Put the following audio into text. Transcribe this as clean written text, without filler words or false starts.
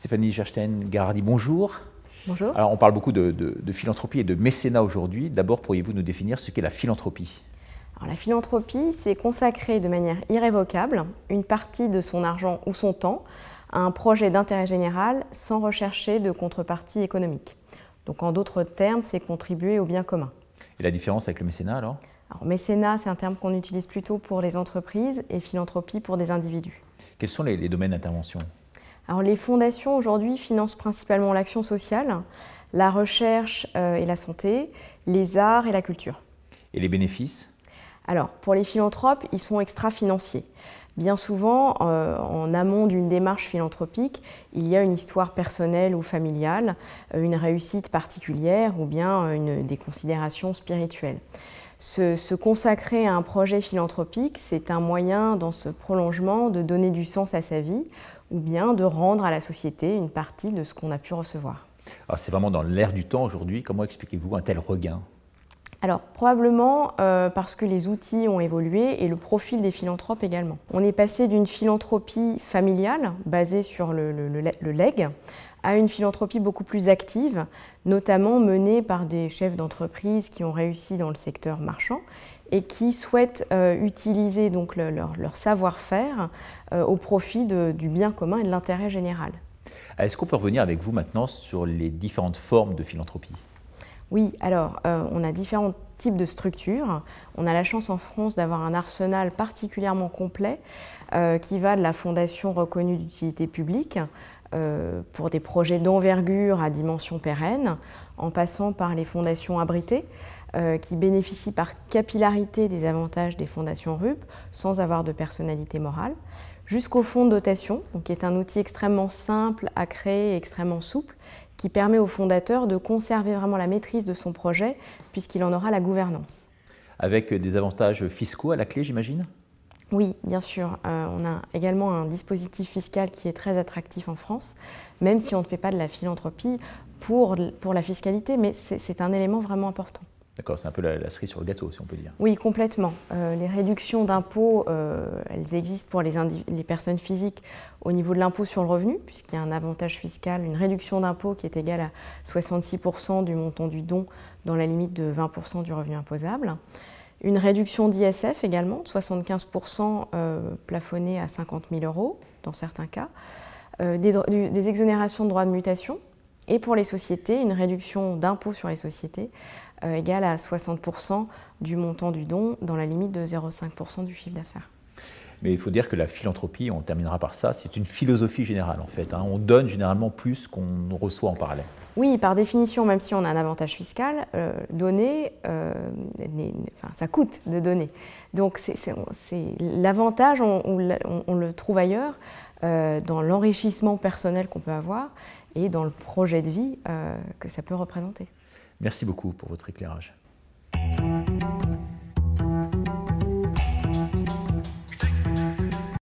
Stéphanie Gerstein-Gherardi, bonjour. Bonjour. Alors, on parle beaucoup de philanthropie et de mécénat aujourd'hui. D'abord, pourriez-vous nous définir ce qu'est la philanthropie? Alors, la philanthropie, c'est consacrer de manière irrévocable une partie de son argent ou son temps à un projet d'intérêt général sans rechercher de contrepartie économique. Donc, en d'autres termes, c'est contribuer au bien commun. Et la différence avec le mécénat alors? Alors, mécénat, c'est un terme qu'on utilise plutôt pour les entreprises et philanthropie pour des individus. Quels sont les domaines d'intervention? Alors, les fondations aujourd'hui financent principalement l'action sociale, la recherche et la santé, les arts et la culture. Et les bénéfices? Alors, pour les philanthropes, ils sont extra-financiers. Bien souvent, en amont d'une démarche philanthropique, il y a une histoire personnelle ou familiale, une réussite particulière ou bien des considérations spirituelles. Se consacrer à un projet philanthropique, c'est un moyen, dans ce prolongement, de donner du sens à sa vie ou bien de rendre à la société une partie de ce qu'on a pu recevoir. Alors, c'est vraiment dans l'air du temps aujourd'hui. Comment expliquez-vous un tel regain? Alors, probablement parce que les outils ont évolué et le profil des philanthropes également. On est passé d'une philanthropie familiale, basée sur le legs, à une philanthropie beaucoup plus active, notamment menée par des chefs d'entreprise qui ont réussi dans le secteur marchand et qui souhaitent utiliser donc leur savoir-faire au profit du bien commun et de l'intérêt général. Est-ce qu'on peut revenir avec vous maintenant sur les différentes formes de philanthropie? Oui, alors on a différents types de structures. On a la chance en France d'avoir un arsenal particulièrement complet qui va de la fondation reconnue d'utilité publique pour des projets d'envergure à dimension pérenne, en passant par les fondations abritées qui bénéficient par capillarité des avantages des fondations RUP sans avoir de personnalité morale, jusqu'au fonds de dotation, qui est un outil extrêmement simple à créer et extrêmement souple, qui permet au fondateur de conserver vraiment la maîtrise de son projet puisqu'il en aura la gouvernance. Avec des avantages fiscaux à la clé, j'imagine? Oui, bien sûr. On a également un dispositif fiscal qui est très attractif en France, même si on ne fait pas de la philanthropie pour la fiscalité, mais c'est un élément vraiment important. D'accord, c'est un peu la cerise sur le gâteau, si on peut dire. Oui, complètement. Les réductions d'impôts, elles existent pour les personnes physiques au niveau de l'impôt sur le revenu, puisqu'il y a un avantage fiscal, une réduction d'impôt qui est égale à 66% du montant du don dans la limite de 20% du revenu imposable. Une réduction d'ISF également, de 75% plafonnée à 50 000 € dans certains cas. Des exonérations de droits de mutation. Et pour les sociétés, une réduction d'impôt sur les sociétés égale à 60% du montant du don dans la limite de 0,5% du chiffre d'affaires. Mais il faut dire que la philanthropie, on terminera par ça, c'est une philosophie générale en fait. On donne généralement plus qu'on reçoit en parallèle. Oui, par définition, même si on a un avantage fiscal, donner, ça coûte de donner. Donc l'avantage, on le trouve ailleurs, dans l'enrichissement personnel qu'on peut avoir et dans le projet de vie que ça peut représenter. Merci beaucoup pour votre éclairage.